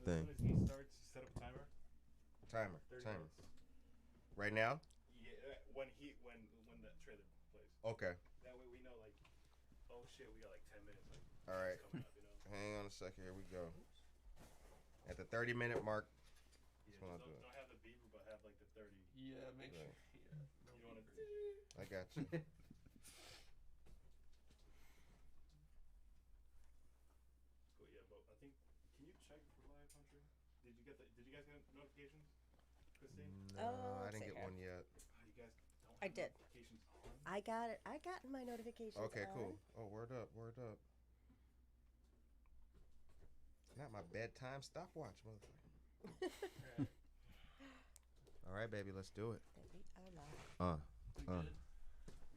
thing. As soon as he starts, set up a timer. Timer. 30 Timer. minutes. Right now? Yeah, when that trailer plays. Okay. That way we know, like, oh shit, we got like 10 minutes. Like, All right. coming up, you know. Hang on a second. Here we go. At the 30-minute mark. Yeah, That's what I'll don't, do. don't have the beeper, but have like the 30. Yeah, make Right. sure. Yeah. No You don't want to. I got you. Cool, yeah, but I think. Can you check for live country? Did you guys get notifications, Christine? No, I let's didn't see get here. one yet. Oh, you guys don't. I Have did. Notifications on. I got it. I got my notifications. Okay, on. cool. Oh, word up, word up. Not my bedtime stopwatch, motherfucker. All right, baby, let's do it. That we are live. We Uh. good?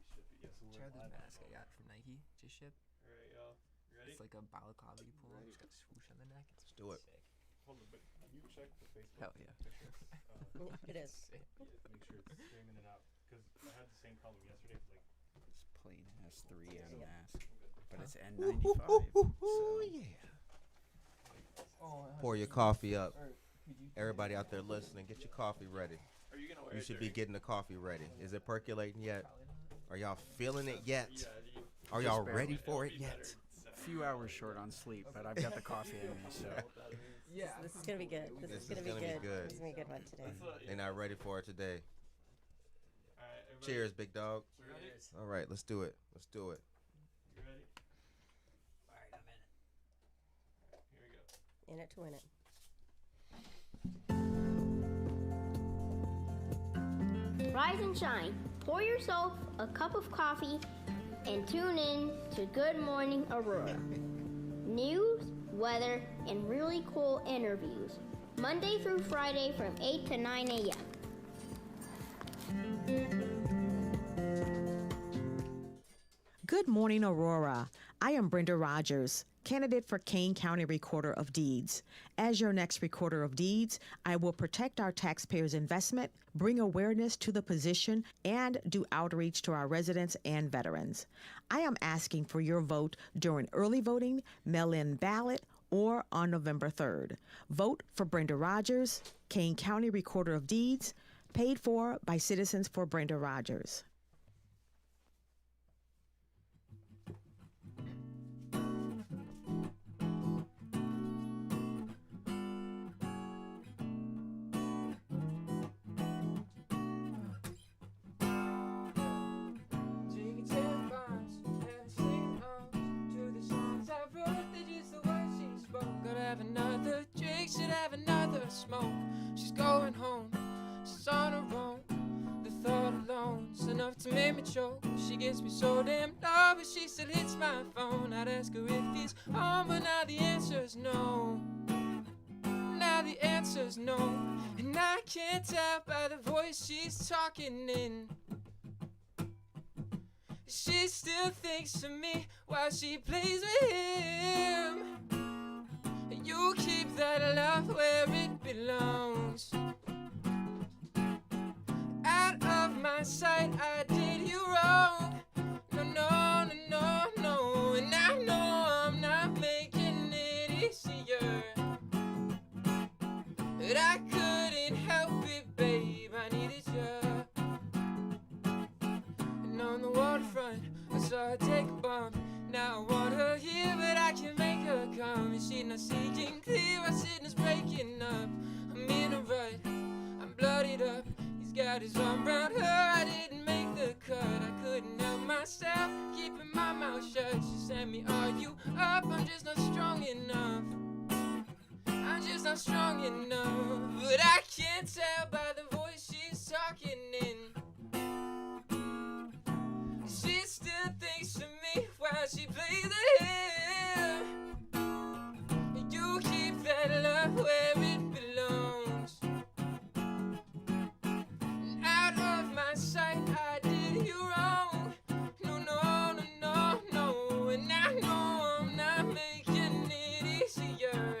We should be. Yeah, so we're Try this live mask I on- got from Nike. Just shipped. All right, y'all. You ready? It's like a balaclava you pull on. It's got a swoosh on the neck. It's Let's do it. sick. Hold on, but can you check the Facebook Hell yeah. pictures? It is. Sick. Yeah, make sure it's streaming it out. Because I had the same problem yesterday. Like, It's plain S3 and Yeah. mask, but it's Ooh, N95. ooh, So yeah. Oh, Pour your coffee up. Or could you? Everybody out there listening, get your coffee ready. Are you gonna wear You it should be during- getting the coffee ready. Is it percolating yet? Probably not. Are y'all feeling it yet? Yeah, Are y'all Just ready barely. for it It'll be yet? better. a few hours short on sleep, but I've got the coffee in me. So Yeah. This is gonna be good. This is gonna be good. This is gonna be a good one today. They're not ready for it today. All right, everybody. Cheers, big dog. You ready? All right, let's do it. Let's do it. You ready? Alright, I'm in. Here we go. In it to win it. Rise and shine. Pour yourself a cup of coffee and tune in to Good Morning Aurora. News, weather, and really cool interviews. Monday through Friday from 8 to 9 a.m. Good morning, Aurora. I am Brenda Rogers, candidate for Kane County Recorder of Deeds. As your next Recorder of Deeds, I will protect our taxpayers' investment, bring awareness to the position, and do outreach to our residents and veterans. I am asking for your vote during early voting, mail-in ballot, or on November 3rd. Vote for Brenda Rogers, Kane County Recorder of Deeds, paid for by Citizens for Brenda Rogers. Drinking 10 bars, and singing to the songs I wrote. They're just the words she spoke. Gotta have another drink, should have another smoke. She's going home, she's on her own. The thought alone's enough to make me choke. She gets me so damn low, but she still hits my phone. I'd ask her if it's on, but now the answer's no. Now the answer's no. And I can't tell by the voice she's talking in. She still thinks of me while she plays with him. You keep that love where it belongs. Out of my sight, I did you wrong. No, no, no, no, no. And I know I'm not making it easier. But I couldn't help it, babe. I needed you. And on the waterfront, I saw her take a bump. Now I want her here, but I can't make her come. And she's not seeing clear, our signal's breaking up. I'm in a rut, I'm bloodied up. He's got his arm around her, I didn't make the cut. I couldn't help myself, keeping my mouth shut. She sent me, are you up? I'm just not strong enough. I'm just not strong enough. But I can't tell by the voice she's talking in. She still thinks of me while she plays the him. You keep that love where it belongs. And out of my sight, I did you wrong. No, no, no, no, no. And I know I'm not making it easier.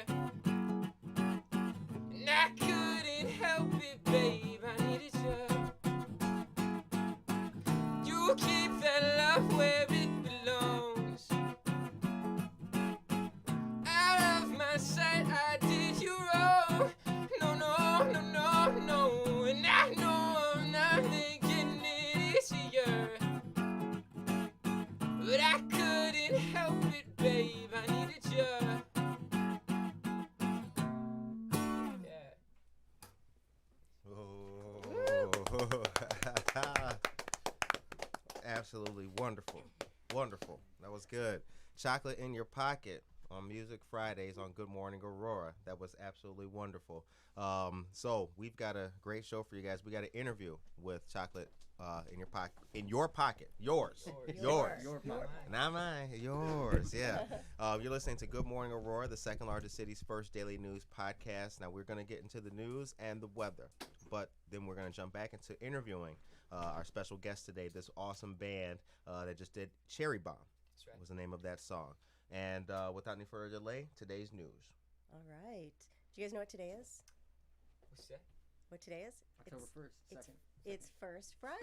And I couldn't help it, babe. I needed you. You keep that love where it belongs. Out of my sight, I did you wrong. Absolutely wonderful. Wonderful. That was good. Chocolate in Your Pocket on Music Fridays on Good Morning Aurora. That was absolutely wonderful. So we've got a great show for you guys. We got an interview with Chocolate in your pocket. In your pocket. Yours. Yours. Not mine. Yours. Yeah. You're listening to Good Morning Aurora, the second largest city's first daily news podcast. Now we're going to get into the news and the weather, but then we're going to jump back into interviewing our special guest today, this awesome band that just did Cherry Bomb. That's right. Was the name of that song. And without any further delay, today's news. All right. Do you guys know what today is? What's that? What today is? October 1st, It's, 2nd. it's First Friday.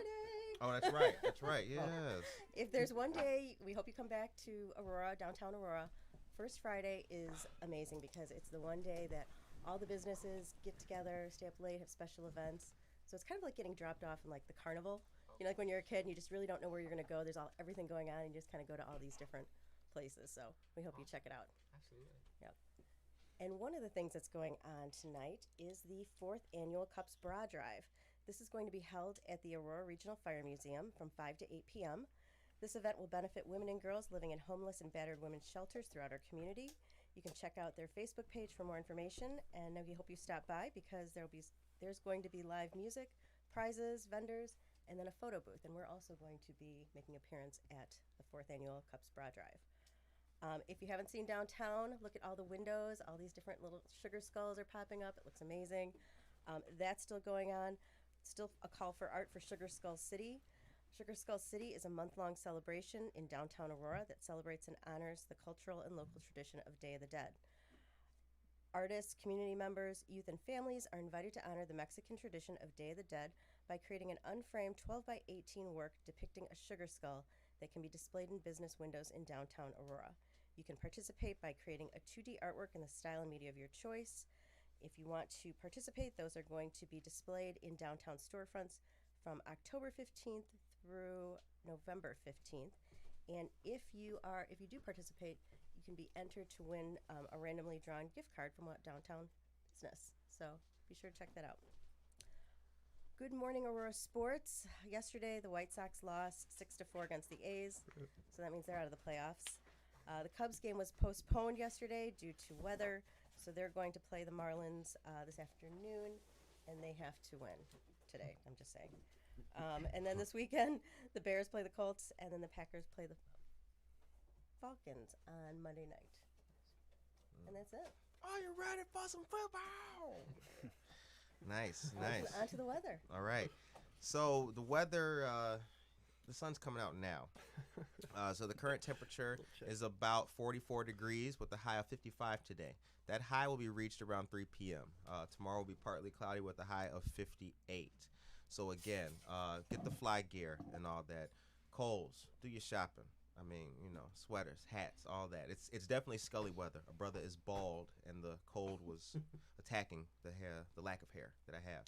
Oh, that's right. That's right. Yes. If there's one day, we hope you come back to Aurora, downtown Aurora. First Friday is amazing because it's the one day that all the businesses get together, stay up late, have special events. So it's kind of like getting dropped off in like the carnival. You know, like when you're a kid and you just really don't know where you're going to go. There's everything going on and you just kind of go to all these different places. So we hope you check it out. Absolutely. Yep. And one of the things that's going on tonight is the 4th annual Cups Bra Drive. This is going to be held at the Aurora Regional Fire Museum from 5 to 8 p.m. This event will benefit women and girls living in homeless and battered women's shelters throughout our community. You can check out their Facebook page for more information, and we hope you stop by because there's going to be live music, prizes, vendors, and then a photo booth. And we're also going to be making an appearance at the 4th annual Cups Bra Drive. If you haven't seen downtown, look at all the windows. All these different little sugar skulls are popping up. It looks amazing. That's still going on. Still a call for art for Sugar Skull City. Sugar Skull City is a month-long celebration in downtown Aurora that celebrates and honors the cultural and local tradition of Day of the Dead. Artists, community members, youth, and families are invited to honor the Mexican tradition of Day of the Dead by creating an unframed 12 by 18 work depicting a sugar skull that can be displayed in business windows in downtown Aurora. You can participate by creating a 2D artwork in the style and media of your choice. If you want to participate, those are going to be displayed in downtown storefronts from October 15th through November 15th. And if you do participate, you can be entered to win a randomly drawn gift card from a downtown business. So be sure to check that out. Good morning, Aurora Sports. Yesterday, the White Sox lost 6-4 against the A's, so that means they're out of the playoffs. The Cubs game was postponed yesterday due to weather, so they're going to play the Marlins this afternoon, and they have to win today, I'm just saying. And then this weekend, the Bears play the Colts, and then the Packers play the Falcons on Monday night. And that's it. Are you ready for some football? Nice. On to the weather. All right. So the weather, the sun's coming out now. So the current temperature is about 44 degrees with a high of 55 today. That high will be reached around 3 p.m. Tomorrow will be partly cloudy with a high of 58. So again, get the fly gear and all that. Kohl's, do your shopping. I mean, sweaters, hats, all that. It's definitely Scully weather. A brother is bald, and the cold was attacking the lack of hair that I have.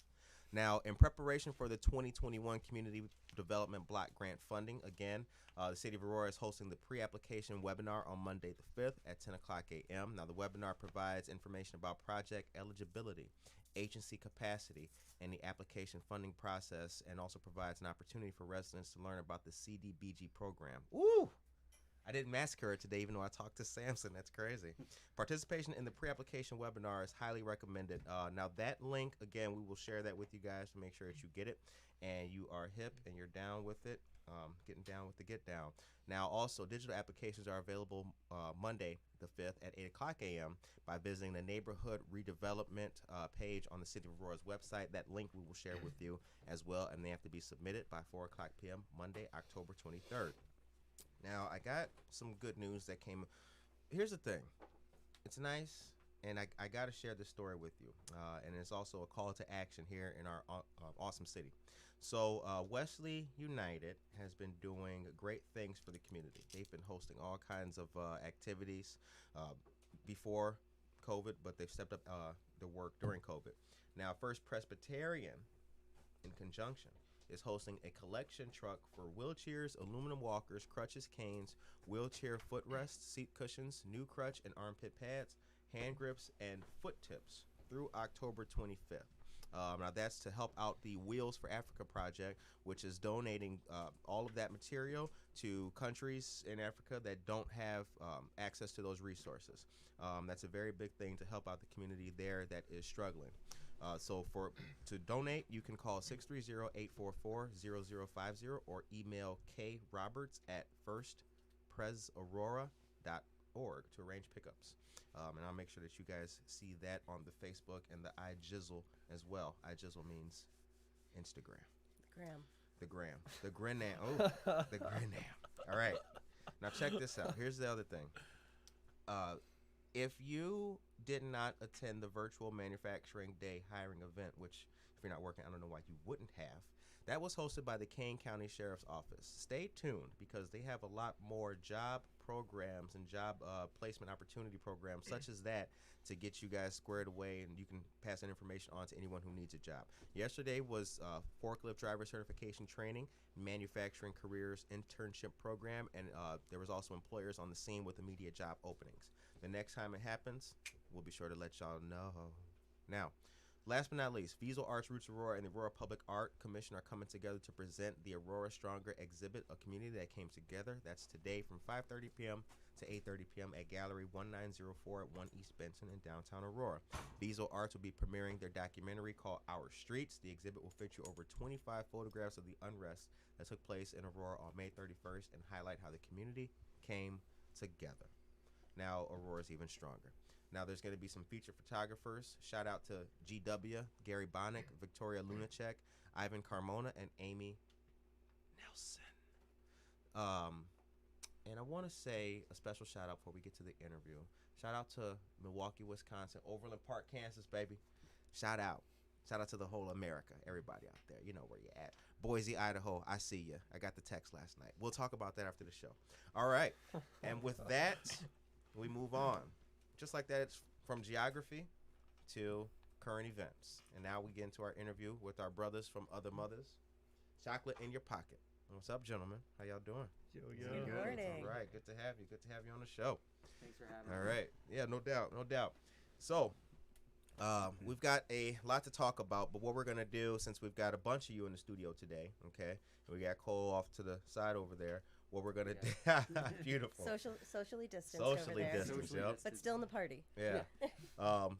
Now, in preparation for the 2021 Community Development Block Grant funding, again, the City of Aurora is hosting the pre-application webinar on Monday the 5th at 10 o'clock a.m. Now, the webinar provides information about project eligibility, agency capacity, and the application funding process, and also provides an opportunity for residents to learn about the CDBG program. Ooh! I didn't massacre it today, even though I talked to Samson. That's crazy. Participation in the pre-application webinar is highly recommended. Now, that link, again, we will share that with you guys to make sure that you get it and you are hip and you're down with it, getting down with the get down. Now, also, digital applications are available Monday the 5th at 8 o'clock a.m. by visiting the neighborhood redevelopment page on the City of Aurora's website. That link we will share with you as well, and they have to be submitted by 4 o'clock p.m. Monday, October 23rd. Now, I got some good news that came. Here's the thing. It's nice, and I got to share this story with you. And it's also a call to action here in our awesome city. So, Wesley United has been doing great things for the community. They've been hosting all kinds of activities before COVID, but they've stepped up the work during COVID. Now, First Presbyterian, in conjunction, is hosting a collection truck for wheelchairs, aluminum walkers, crutches, canes, wheelchair footrests, seat cushions, new crutch and armpit pads, hand grips, and foot tips through October 25th. Now that's to help out the Wheels for Africa project, which is donating all of that material to countries in Africa that don't have access to those resources. That's a very big thing to help out the community there that is struggling. To donate, you can call 630-844-0050 or email kroberts@firstpresaurora.org to arrange pickups. And I'll make sure that you guys see that on the Facebook and the iJizzle as well. iJizzle means Instagram. The gram. The Grinam. Oh, the Grinam. All right. Now check this out. Here's the other thing. If you did not attend the virtual manufacturing day hiring event, which if you're not working, I don't know why you wouldn't have, that was hosted by the Kane County Sheriff's Office. Stay tuned because they have a lot more job programs and job placement opportunity programs such as that to get you guys squared away, and you can pass that information on to anyone who needs a job. Yesterday was forklift driver certification training, manufacturing careers internship program, and there was also employers on the scene with immediate job openings. The next time it happens, we'll be sure to let y'all know. Now, last but not least, Visual Arts Roots Aurora and the Aurora Public Art Commission are coming together to present the Aurora Stronger exhibit, a community that came together. That's today from 5:30 p.m. to 8:30 p.m. at Gallery 1904 at 1 East Benson in downtown Aurora. Visual Arts will be premiering their documentary called Our Streets. The exhibit will feature over 25 photographs of the unrest that took place in Aurora on May 31st and highlight how the community came together. Now Aurora's even stronger. Now there's going to be some featured photographers. Shout out to GW, Gary Bonnick, Victoria Lunacek, Ivan Carmona, and Amy Nelson. And I want to say a special shout out before we get to the interview. Shout out to Milwaukee, Wisconsin, Overland Park, Kansas, baby. Shout out. Shout out to the whole America, everybody out there. You know where you're at. Boise, Idaho, I see you. I got the text last night. We'll talk about that after the show. All right. And with that, we move on. Just like that, it's from geography to current events. And now we get into our interview with our brothers from Other Mothers. Chocolate in your pocket. What's up, gentlemen? How y'all doing? Yo. Good morning. All right, good to have you. Good to have you on the show. Thanks for having me. All right. Yeah, no doubt. No doubt. So, we've got a lot to talk about, but what we're going to do, since we've got a bunch of you in the studio today, okay, we got Cole off to the side over there, what we're going to do, beautiful. Socially distanced Socially over there. distanced, yep. But still in the party. Yeah.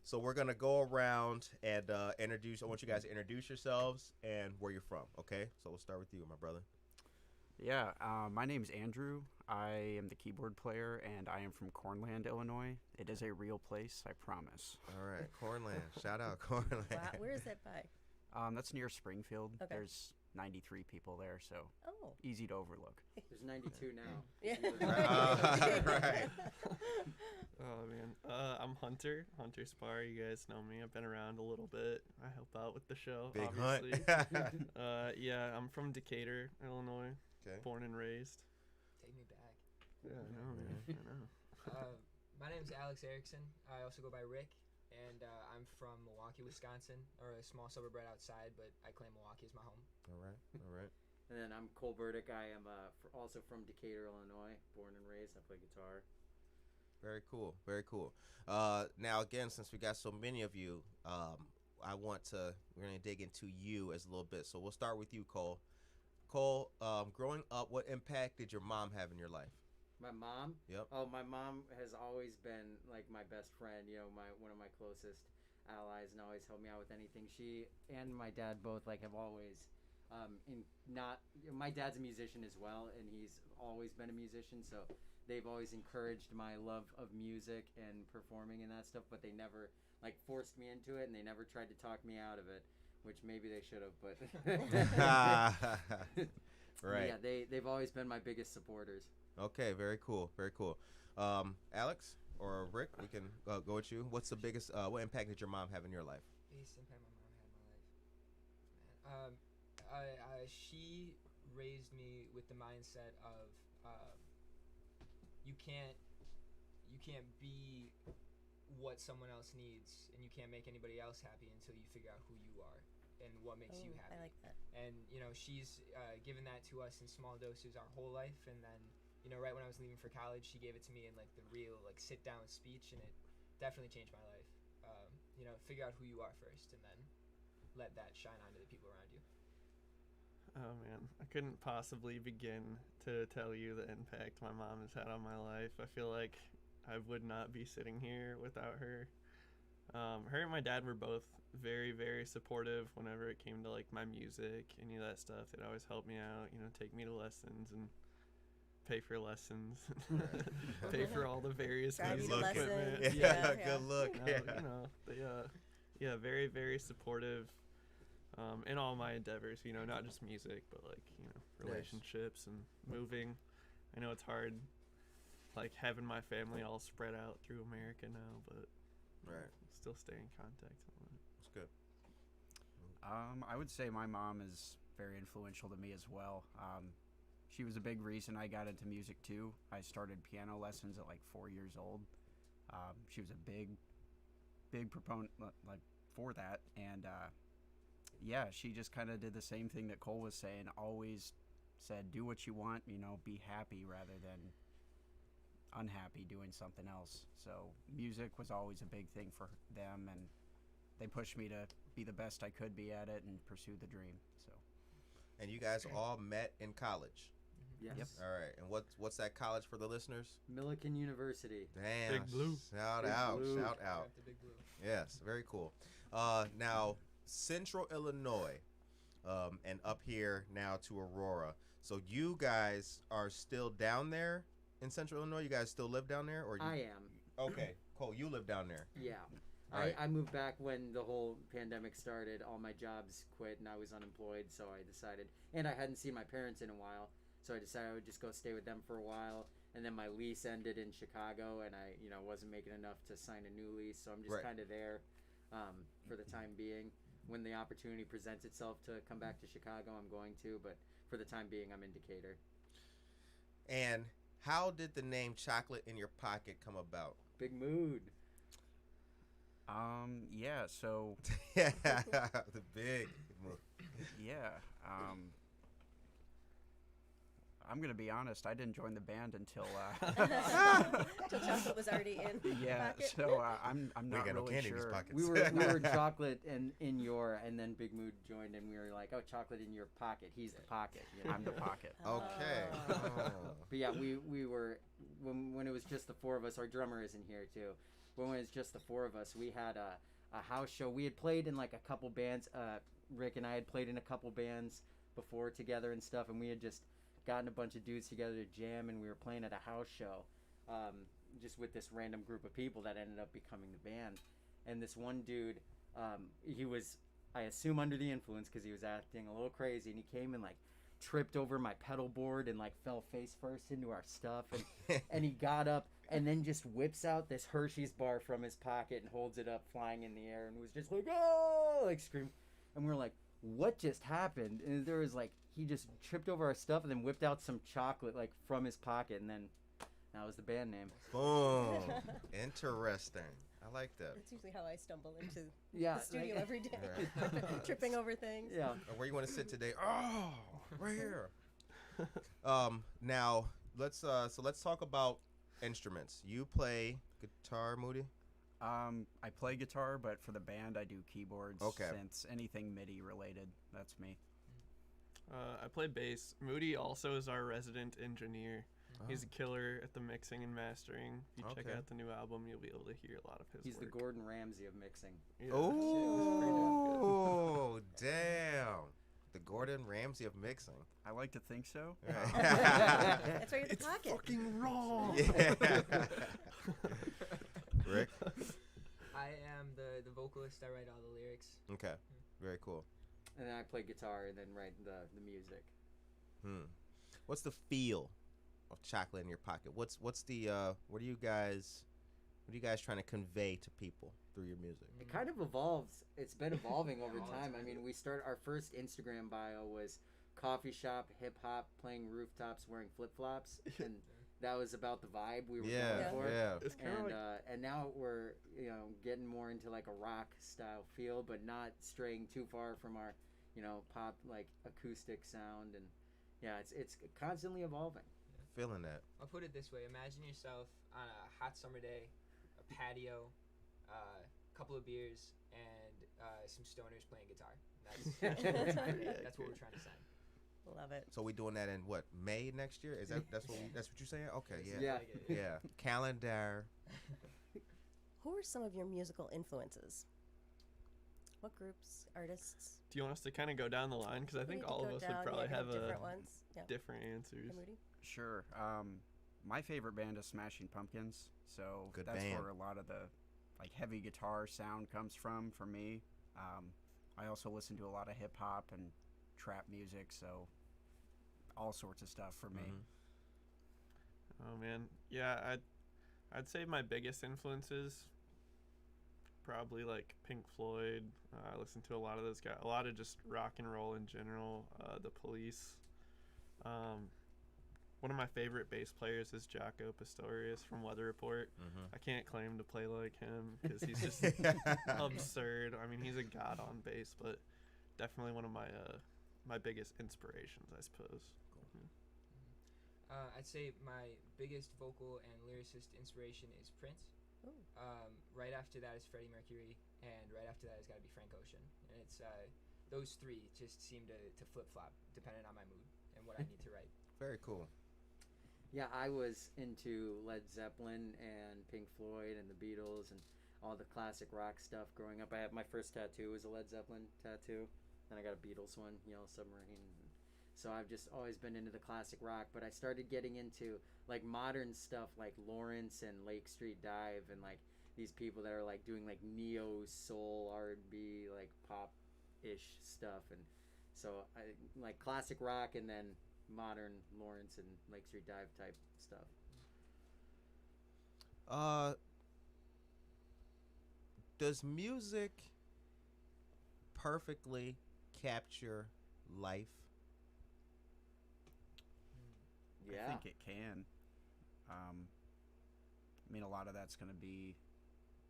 So we're going to go around and introduce, I want you guys to introduce yourselves and where you're from, okay? So we'll start with you, my brother. Yeah, my name's Andrew. I am the keyboard player, and I am from Cornland, Illinois. It is a real place, I promise. All right, Cornland. Shout out Cornland. Wow. Where is that by? That's near Springfield. Okay. There's 93 people there, so Oh. easy to overlook. There's 92 now. Yeah. Right. Oh man, I'm Hunter Spar. You guys know me. I've been around a little bit. I help out with the show. Big obviously. Hunt. Yeah, I'm from Decatur, Illinois. Okay. Born and raised. Take me back. Yeah, I know, man. I know. My name's Alex Erickson. I also go by Rick, and I'm from Milwaukee, Wisconsin, or a small suburb right outside, but I claim Milwaukee as my home. All right. All right. And then I'm Cole Burdick. I am also from Decatur, Illinois, born and raised. I play guitar. Very cool. Very cool. Now, again, since we got so many of you, we're going to dig into you as a little bit. So we'll start with you, Cole. Cole, growing up, what impact did your mom have in your life? My mom? Yep. Oh, my mom has always been like my best friend, you know, one of my closest allies, and always helped me out with anything. She and my dad both have always my dad's a musician as well, and he's always been a musician, so they've always encouraged my love of music and performing and that stuff, but they never forced me into it, and they never tried to talk me out of it, which maybe they should have, but right. Yeah, they've always been my biggest supporters. Okay, very cool. Very cool. Alex or Rick, we can go with you. What's the biggest what impact did your mom have in your life? Biggest impact my mom had in my life. She raised me with the mindset of you can't be what someone else needs, and you can't make anybody else happy until you figure out who you are and what makes you happy. I like that. And she's given that to us in small doses our whole life, and then right when I was leaving for college, she gave it to me in the real sit down speech, and it definitely changed my life. Figure out who you are first, and then let that shine onto the people around you? Oh man, I couldn't possibly begin to tell you the impact my mom has had on my life. I feel like I would not be sitting here without her. Her and my dad were both very, very supportive whenever it came to like my music, any of that stuff. They'd always help me out, take me to lessons and pay for lessons, pay for all the various Drive you music to equipment. lessons. Yeah, good look. They, very, very supportive in all my endeavors. Not just music, but like relationships and moving. I know it's hard, like having my family all spread out through America now, but right, still stay in contact. That's good. I would say my mom is very influential to me as well. She was a big reason I got into music too. I started piano lessons at like 4 years old. She was a big proponent like for that, and yeah, she just kind of did the same thing that Cole was saying. Always said, do what you want, be happy rather than unhappy doing something else. So music was always a big thing for them, and they pushed me to be the best I could be at it and pursue the dream. So. And you guys all met in college. Yes. Yep. All right. And what's that college for the listeners? Millikan University. Damn. Big Blue. Shout Big out. Blue. Shout out. The Big Blue. Yes, very cool. Now, Central Illinois, and up here now to Aurora. So you guys are still down there in Central Illinois? You guys still live down there? Or I am. Okay, Cole, you live down there. Yeah. Right. I moved back when the whole pandemic started. All my jobs quit and I was unemployed, so I decided, and I hadn't seen my parents in a while, so I decided I would just go stay with them for a while. And then my lease ended in Chicago, and I wasn't making enough to sign a new lease, so I'm just Right. kind of there for the time being. When the opportunity presents itself to come back to Chicago, I'm going to, but for the time being, I'm in Decatur. And how did the name Chocolate in Your Pocket come about? Big mood. Yeah, so Yeah, the big. yeah, I'm gonna be honest. I didn't join the band until Until chocolate was already in the yeah. pocket. So I'm We not got no really candy in these sure. pockets. We were Chocolate and in your, and then Big Mood joined, and we were like, oh, Chocolate in Your Pocket. He's the pocket. I'm the pocket. Okay. Oh. But yeah, we were when it was just the four of us. Our drummer isn't here too. When it was just the four of us, we had a house show. We had played in like a couple bands. Rick and I had played in a couple bands before together and stuff, and we had just gotten a bunch of dudes together to jam, and we were playing at a house show, just with this random group of people that ended up becoming the band. And this one dude, he was, I assume, under the influence because he was acting a little crazy, and he came and like tripped over my pedal board and like fell face first into our stuff, and and he got up and then just whips out this Hershey's bar from his pocket and holds it up flying in the air and was just like, oh, like scream. And we were like, what just happened? And there was like, he just tripped over our stuff and then whipped out some chocolate like from his pocket, and then that was the band name. Boom. Interesting. I like that. That's usually how I stumble into Yeah, the studio like- every day, Right. tripping over things. Yeah. Where you want to sit today? Oh, right here. Now let's talk about instruments. You play guitar, Moody? I play guitar, but for the band I do keyboards, Okay. synths, anything MIDI related. That's me. I play bass. Moody also is our resident engineer. He's a killer at the mixing and mastering. If you check Okay. out the new album, you'll be able to hear a lot of his He's the work. Gordon Ramsay of mixing. Yeah, Oh, damn. The Gordon Ramsay of mixing. I like to think so. That's right in the pocket. fucking wrong. Yeah. Rick? I am the vocalist. I write all the lyrics. Okay. Very cool. And then I play guitar and then write the music. What's the feel of Chocolate in Your Pocket? What's the what are you guys trying to convey to people through your music? It kind of evolves. It's been evolving over time. I mean, we started, our first Instagram bio was coffee shop, hip hop, playing rooftops, wearing flip flops, and that was about the vibe we were Yeah, going for. yeah. It's kind of And like and now we're getting more into like a rock style feel, but not straying too far from our pop like acoustic sound. And yeah, it's constantly evolving. Feeling that. I'll put it this way: imagine yourself on a hot summer day, a patio, a couple of beers, and some stoners playing guitar. That's what we're trying to sign. Love it. So we doing that in what, May next year? Is that's what you're saying? Okay, yeah. Yeah. Yeah. Calendar. Who are some of your musical influences? What groups, artists? Do you want us to kind of go down the line? Because I We think need to all of go us down, would probably have different ones. Yeah. different answers. Hey, Moody? Sure. My favorite band is Smashing Pumpkins, so Good that's band. where a lot of the like heavy guitar sound comes from for me. I also listen to a lot of hip hop and trap music, so all sorts of stuff for me. Mhm. Oh man, yeah, I'd say my biggest influences probably like Pink Floyd. I listen to a lot of those guys, a lot of just rock and roll in general. The Police. One of my favorite bass players is Jaco Pastorius from Weather Report. Mhm. I can't claim to play like him because he's just absurd. I mean, he's a god on bass, but definitely one of my biggest inspirations, I suppose. I'd say my biggest vocal and lyricist inspiration is Prince. Ooh. Right after that is Freddie Mercury, and right after that has got to be Frank Ocean. And it's those three just seem to flip flop depending on my mood and what I need to write. Very cool. Yeah, I was into Led Zeppelin and Pink Floyd and the Beatles and all the classic rock stuff growing up. I had my first tattoo was a Led Zeppelin tattoo. Then I got a Beatles one, Yellow Submarine. So I've just always been into the classic rock, but I started getting into like modern stuff like Lawrence and Lake Street Dive and like these people that are like doing like neo soul R&B like pop-ish stuff, and so I like classic rock and then modern Lawrence and Lake Street Dive type stuff. Does music perfectly capture life? Yeah. I think it can. I mean, a lot of that's going to be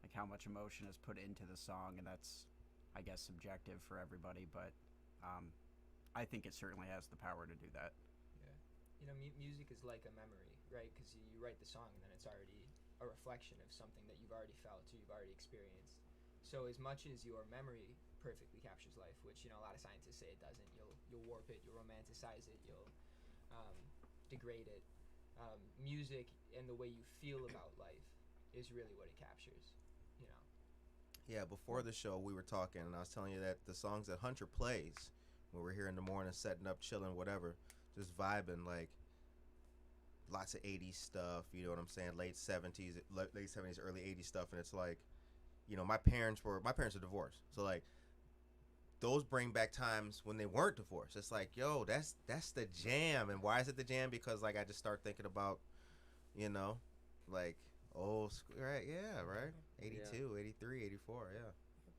like how much emotion is put into the song, and that's, I guess, subjective for everybody. But I think it certainly has the power to do that. Yeah. You know, music is like a memory, right? Because you write the song and then it's already a reflection of something that you've already felt or you've already experienced. So as much as your memory perfectly captures life, which, you know, a lot of scientists say it doesn't, you'll warp it, you'll romanticize it, you'll degrade it. Music and the way you feel about life is really what it captures, you know. Yeah, before the show we were talking, and I was telling you that the songs that Hunter plays when we're here in the morning, setting up, chilling, whatever, just vibing, like lots of 80s stuff, you know what I'm saying, late 70s, early 80s stuff, and it's like, you know, my parents are divorced, so like those bring back times when they weren't divorced. It's like, yo, that's the jam. And why is it the jam? Because like I just start thinking about, you know, like old school, right? Yeah, right. 82, 83, 84, yeah.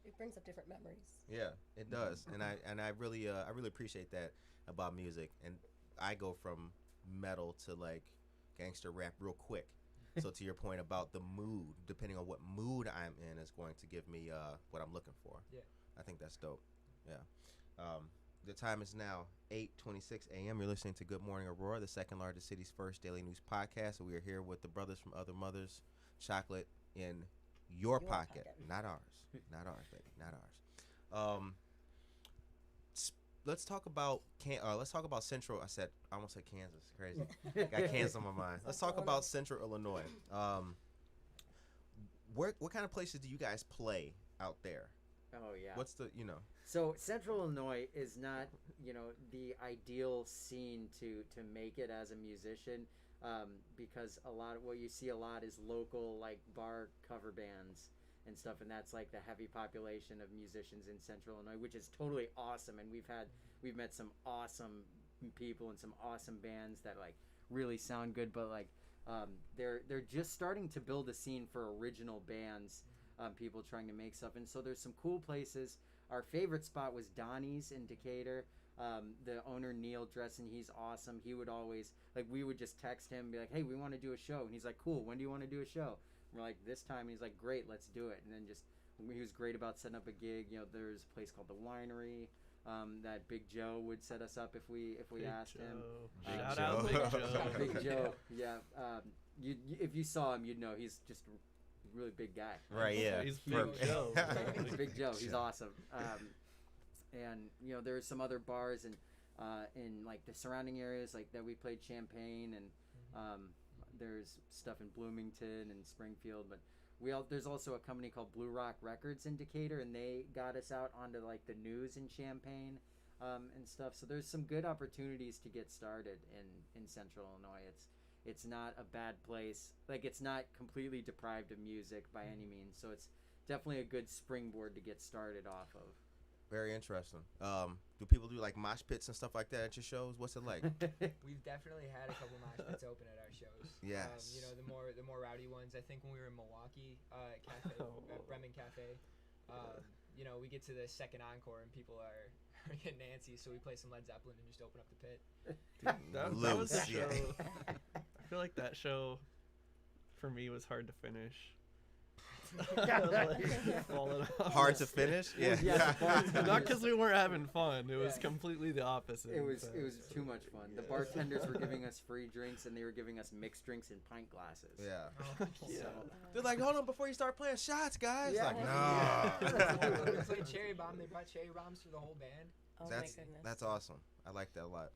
It brings up different memories. Yeah, it does. And I really appreciate that about music. And I go from metal to like gangster rap real quick. So to your point about the mood, depending on what mood I'm in is going to give me what I'm looking for. Yeah. I think that's dope. Yeah. The time is now 8:26 a.m. You're listening to Good Morning Aurora, the second largest city's first daily news podcast. And we are here with the brothers from Other Mothers, chocolate in your pocket. Not ours. Not ours, baby. Not ours. Let's talk about Central. I almost said Kansas. Crazy. Got Kansas on my mind. Let's talk about Central Illinois. What kind of places do you guys play out there? Oh yeah. What's the So Central Illinois is not, the ideal scene to make it as a musician, because a lot of what you see a lot is local like bar cover bands and stuff, and that's like the heavy population of musicians in Central Illinois, which is totally awesome. And we've met some awesome people and some awesome bands that like really sound good, but like they're just starting to build a scene for original bands. People trying to make stuff, and so there's some cool places. Our favorite spot was Donnie's in Decatur. The owner Neil Dressen, he's awesome. He would always we would just text him and be like, hey, we want to do a show, and he's like, cool, when do you want to do a show? And we're like, this time, and he's like, great, let's do it. And then he was great about setting up a gig. There's a place called the Winery that Big Joe would set us up if we asked him. Shout out Big Joe. Big Joe, yeah. If you saw him, you'd know he's just really big guy. Right, yeah. He's Big Perfect. Joe. He's Big Joe. He's awesome. And you know, there's some other bars in like the surrounding areas, like that we played Champaign, and there's stuff in Bloomington and Springfield. But there's also a company called Blue Rock Records in Decatur, and they got us out onto like the news in Champaign and stuff. So there's some good opportunities to get started in Central Illinois. It's not a bad place. Like, it's not completely deprived of music by any means. So it's definitely a good springboard to get started off of. Very interesting. Do people do like mosh pits and stuff like that at your shows? What's it like? We've definitely had a couple mosh pits open at our shows. Yes. You know, the more rowdy ones. I think when we were in Milwaukee at Bremen Cafe, you know, we get to the second encore and people are getting antsy, so we play some Led Zeppelin and just open up the pit. Dude, that was the show. I feel like that show for me was hard to finish. Hard to finish? Yeah. Not because we weren't having fun. It was completely the opposite. It was too much fun. The bartenders were giving us free drinks, and they were giving us mixed drinks in pint glasses. Yeah. Yeah. They're like, hold on, before you start playing shots, guys. Yeah. Like, no. We played Cherry Bomb. They brought cherry bombs for the whole band. Oh my goodness. That's awesome. I like that a lot.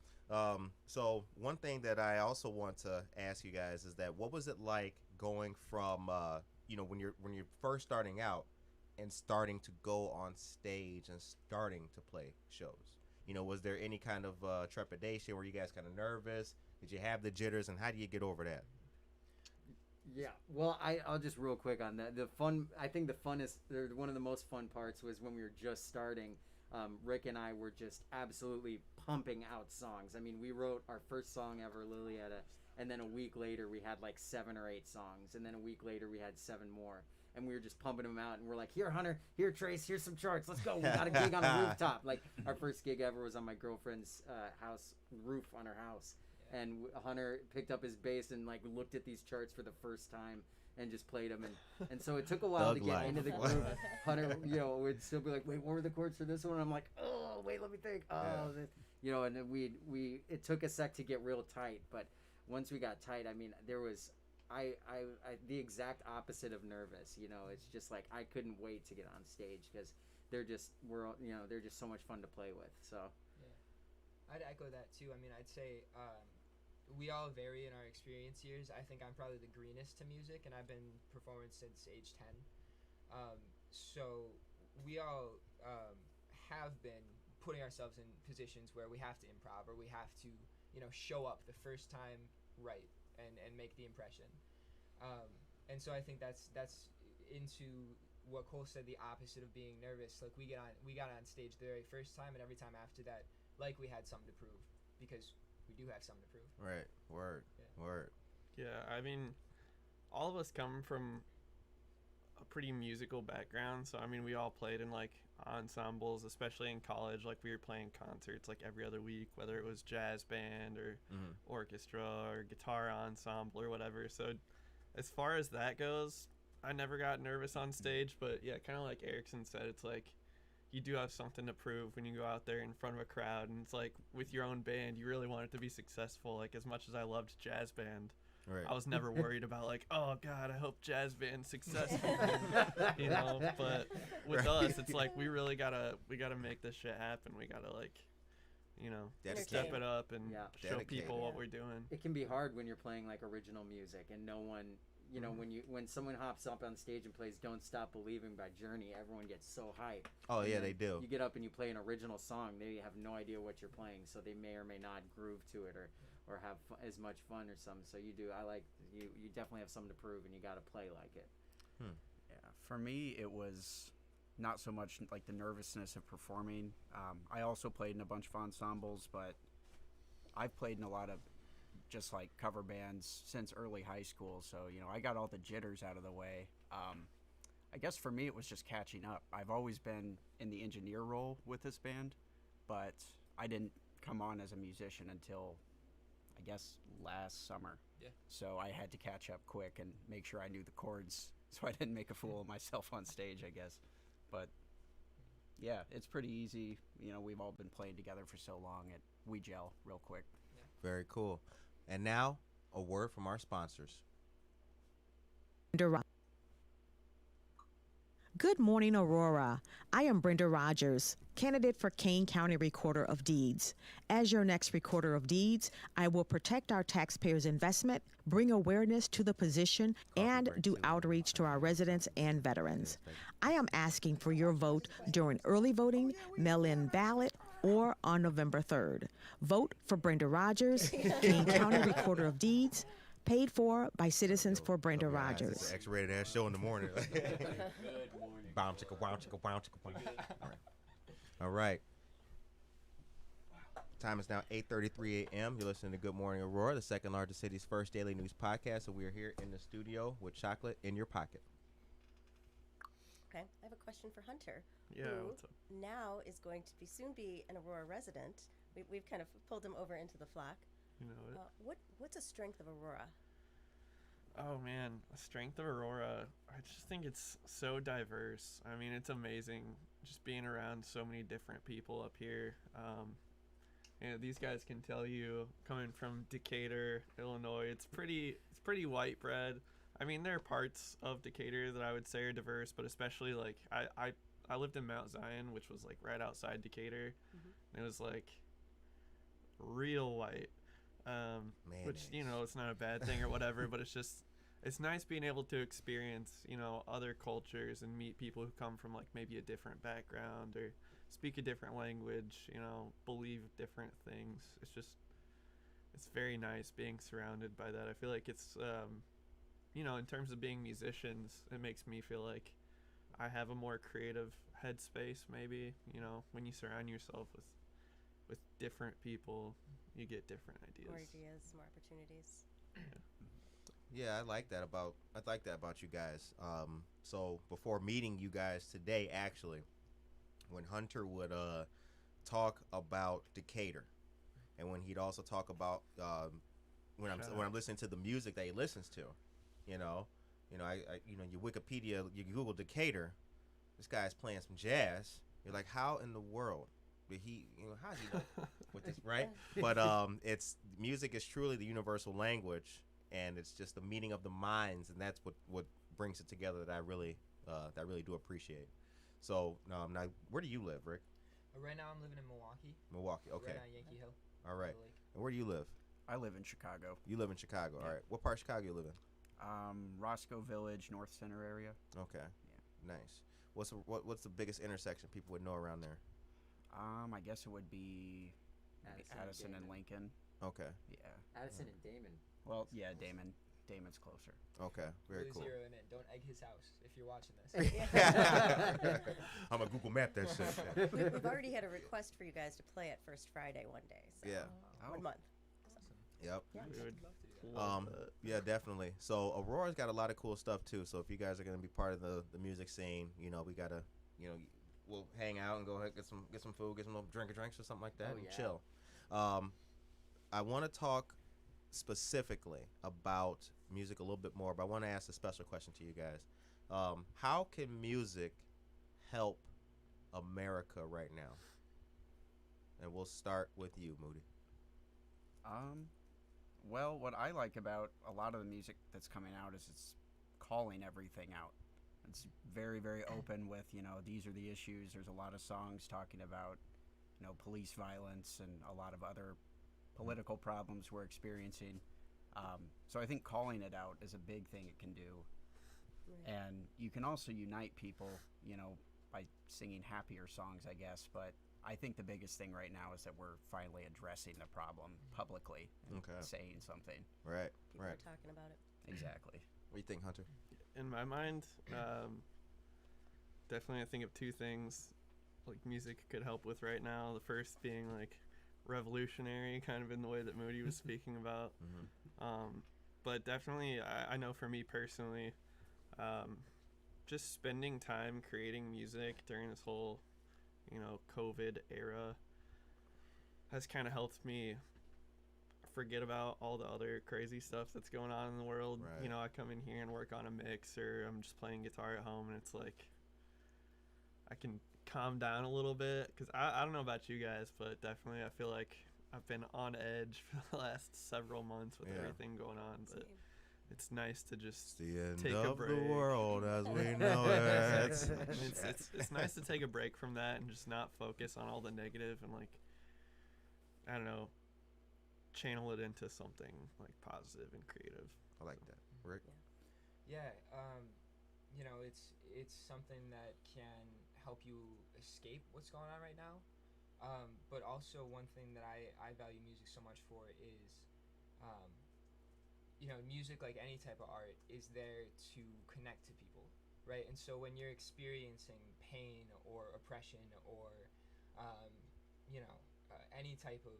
So one thing that I also want to ask you guys is that what was it like going from you know, when you're first starting out and starting to go on stage and starting to play shows? You know, was there any kind of trepidation? Were you guys kind of nervous? Did you have the jitters, and how do you get over that? Yeah, well, I'll just real quick on that. I think the funnest, one of the most fun parts was when we were just starting. Rick and I were just absolutely pumping out songs. I mean, we wrote our first song ever, Lilietta, and then a week later we had like 7 or 8 songs, and then a week later we had 7 more, and we were just pumping them out, and we're like, here, Hunter, here, Trace, here's some charts, let's go, we got a gig on a rooftop. Like, our first gig ever was on my girlfriend's house, roof on her house, and Hunter picked up his bass and like looked at these charts for the first time and just played them, and so it took a while to get into the groove. Hunter, you know, would still be like, wait, what were the chords for this one? I'm like, oh, wait, let me think. You know, and then it took a sec to get real tight, but once we got tight, I mean, there was the exact opposite of nervous. You know, it's just like I couldn't wait to get on stage because they're just so much fun to play with. So yeah, I'd echo that too. I mean, I'd say we all vary in our experience years. I think I'm probably the greenest to music, and I've been performing since age 10. So we all have been putting ourselves in positions where we have to improv, or we have to, you know, show up the first time right and make the impression. And so I think that's into what Cole said, the opposite of being nervous. Like, we got on stage the very first time, and every time after that, like, we had something to prove, because we do have something to prove. Right. Word. Yeah, I mean, all of us come from a pretty musical background, so I mean, we all played in like ensembles, especially in college. Like, we were playing concerts like every other week, whether it was jazz band or orchestra or guitar ensemble or whatever. So as far as that goes, I never got nervous on stage, but yeah, kind of like Erickson said, it's like you do have something to prove when you go out there in front of a crowd, and it's like with your own band, you really want it to be successful. Like, as much as I loved jazz band, Right. I was never worried about like, oh God, I hope jazz band's successful, you know. But with us, it's like we gotta make this shit happen. We gotta, like, you know, step it up and show people what we're doing. It can be hard when you're playing like original music and no one, you know, when someone hops up on stage and plays "Don't Stop Believing" by Journey, everyone gets so hyped. Oh yeah, and they do. You get up and you play an original song, they have no idea what you're playing, so they may or may not groove to it or have as much fun or something. So you do. I like you definitely have something to prove, and you got to play like it. Yeah, for me, it was not so much like the nervousness of performing. I also played in a bunch of ensembles, but I've played in a lot of just like cover bands since early high school. So, you know, I got all the jitters out of the way. I guess for me, it was just catching up. I've always been in the engineer role with this band, but I didn't come on as a musician until, I guess, last summer. Yeah. So I had to catch up quick and make sure I knew the chords so I didn't make a fool of myself on stage, I guess. But yeah, it's pretty easy. You know, we've all been playing together for so long, we gel real quick. Very cool. And now, a word from our sponsors. Good morning, Aurora. I am Brenda Rogers, candidate for Kane County Recorder of Deeds. As your next Recorder of Deeds, I will protect our taxpayers' investment, bring awareness to the position, and do outreach to our residents and veterans. I am asking for your vote during early voting, mail-in ballot, or on November 3rd. Vote for Brenda Rogers, Kane County Recorder of Deeds, paid for by Citizens for Brenda It's Rogers. an X-rated ass show in the morning. Good morning. Bow chicka wow chicka wow chicka wow. All right. Time is now 8:33 a.m. You're listening to Good Morning Aurora, the second largest city's first daily news podcast, and we are here in the studio with chocolate in your pocket. Okay, I have a question for Hunter. Yeah, who what's up? now is going to soon be an Aurora resident. We've kind of pulled him over into the flock. You know it. What's a strength of Aurora? Oh man, the strength of Aurora. I just think it's so diverse. I mean, it's amazing just being around so many different people up here. These guys can tell you, coming from Decatur, Illinois, it's pretty white bread. I mean, there are parts of Decatur that I would say are diverse, but especially like I lived in Mount Zion, which was like right outside Decatur, and it was like real white. Which, you know, it's not a bad thing or whatever, but it's nice being able to experience, you know, other cultures and meet people who come from like maybe a different background or speak a different language, you know, believe different things. It's very nice being surrounded by that. I feel like it's, you know, in terms of being musicians, it makes me feel like I have a more creative headspace maybe, you know, when you surround yourself with different people, you get different ideas. More ideas, more opportunities. Yeah, I like that about you guys. So before meeting you guys today, actually, when Hunter would talk about Decatur, and when he'd also talk about when I'm listening to the music that he listens to, you know, I you Wikipedia, you Google Decatur, this guy's playing some jazz. You're like, how in the world? How's he know with this, right? But it's music is truly the universal language, and it's just the meeting of the minds, and that's what brings it together that I really do appreciate. So now, where do you live, Rick? Right now I'm living in Milwaukee. Milwaukee, okay. Right on Yankee Hill. All right. And where do you live? I live in Chicago. You live in Chicago. Yeah. All right. What part of Chicago you live in? Roscoe Village, North Center area. Okay. Yeah. Nice. What's the biggest intersection people would know around there? I guess it would be maybe Addison and Lincoln. Okay. Yeah. Addison and Damon. Well, yeah, Damon's closer. Okay. Very cool. Zero in it. Don't egg his house if you're watching this. I'm gonna Google Map that shit. We've already had a request for you guys to play at First Friday one day. So Yeah. 1 month. Yep. Yeah. We would love that. Yeah, definitely. So Aurora's got a lot of cool stuff too. So if you guys are gonna be part of the music scene, you know, we gotta, you know, we'll hang out and go ahead, get some food, get some little drinks or something like that, and chill. I want to talk specifically about music a little bit more, but I want to ask a special question to you guys. How can music help America right now? And we'll start with you, Moody. Well, what I like about a lot of the music that's coming out is it's calling everything out. It's very, very open with, you know, these are the issues. There's a lot of songs talking about, you know, police violence and a lot of other political problems we're experiencing. So I think calling it out is a big thing it can do. Right. And you can also unite people, you know, by singing happier songs, I guess. But I think the biggest thing right now is that we're finally addressing the problem publicly and saying something. Right. People are talking about it. Exactly. What do you think, Hunter? In my mind, definitely I think of two things like music could help with right now. The first being like revolutionary, kind of in the way that Moody was speaking about. But definitely I know for me personally, just spending time creating music during this whole, you know, COVID era has kind of helped me forget about all the other crazy stuff that's going on in the world. Right. You know, I come in here and work on a mix, or I'm just playing guitar at home, and it's like I can calm down a little bit, because I don't know about you guys, but definitely I feel like I've been on edge for the last several months with everything going on. But it's nice to just The end take a of break. the world as we know it. It's nice to take a break from that and just not focus on all the negative and like, I don't know, channel it into something like positive and creative. I like that. Rick? Yeah, you know, it's something that can help you escape what's going on right now. But also one thing that I value music so much for is, you know, music, like any type of art, is there to connect to people, right? And so when you're experiencing pain or oppression or, you know, any type of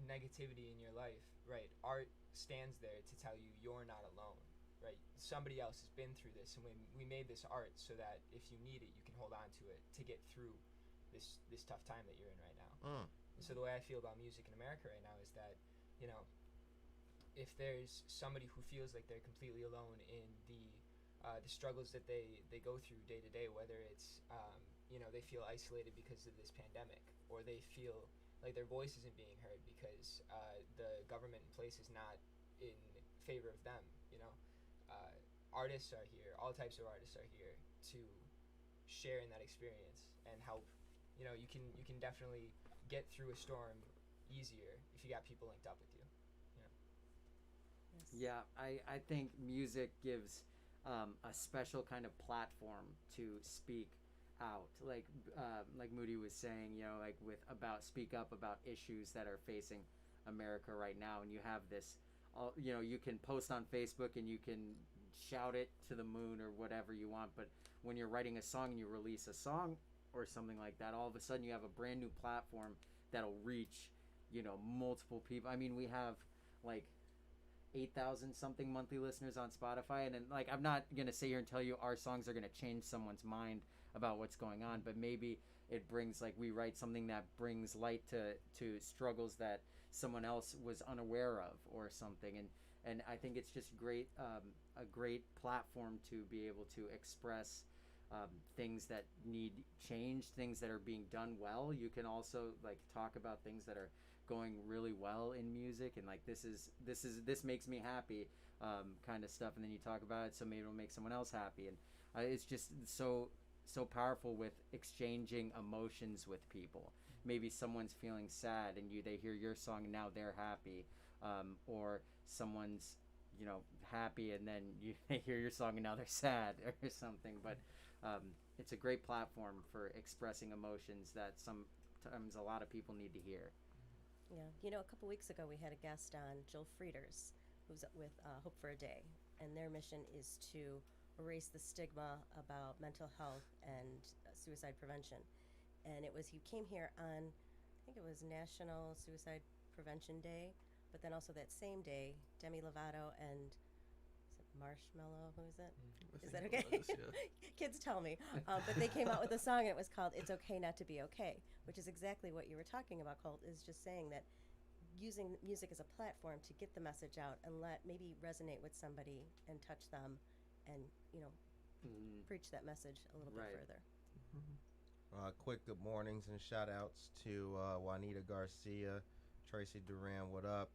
negativity in your life, right? Art stands there to tell you you're not alone, right? Somebody else has been through this, and we made this art so that if you need it, you can hold on to it to get through this tough time that you're in right now. And so the way I feel about music in America right now is that, you know, if there's somebody who feels like they're completely alone in the struggles that they go through day to day, whether it's you know, they feel isolated because of this pandemic, or they feel like their voice isn't being heard because the government in place is not in favor of them, you know, artists are here, all types of artists are here to share in that experience and help. You know, you can definitely get through a storm easier if you got people linked up with you. Yeah, I think music gives a special kind of platform to speak out, like Moody was saying, you know, like speak up about issues that are facing America right now, and you have this, you know, you can post on Facebook and you can shout it to the moon or whatever you want, but when you're writing a song and you release a song or something like that, all of a sudden you have a brand new platform that'll reach, you know, multiple people. I mean, we have like 8,000 something monthly listeners on Spotify, and then, like, I'm not gonna sit here and tell you our songs are gonna change someone's mind about what's going on, but maybe it brings, like, we write something that brings light to struggles that someone else was unaware of or something, and I think it's just great, a great platform to be able to express things that need change, things that are being done well. You can also, like, talk about things that are going really well in music, and like this makes me happy, kind of stuff, and then you talk about it, so maybe it'll make someone else happy, and it's just so powerful with exchanging emotions with people. Maybe someone's feeling sad and they hear your song and now they're happy, or someone's, you know, happy and then they hear your song and now they're sad or something. But it's a great platform for expressing emotions that sometimes a lot of people need to hear. Yeah, you know, a couple weeks ago we had a guest on, Jill Frieders, who's with Hope for a Day, and their mission is to erase the stigma about mental health and suicide prevention. And he came here on, I think it was National Suicide Prevention Day, but then also that same day, Demi Lovato and is it Marshmallow, who is it? Is that okay? Kids tell me. But they came out with a song, and it was called "It's Okay Not to Be Okay," which is exactly what you were talking about, Colt, is just saying that using music as a platform to get the message out and maybe resonate with somebody and touch them and, you know, preach that message a little bit further. Quick good mornings and shout outs to Juanita Garcia, Tracy Duran, what up?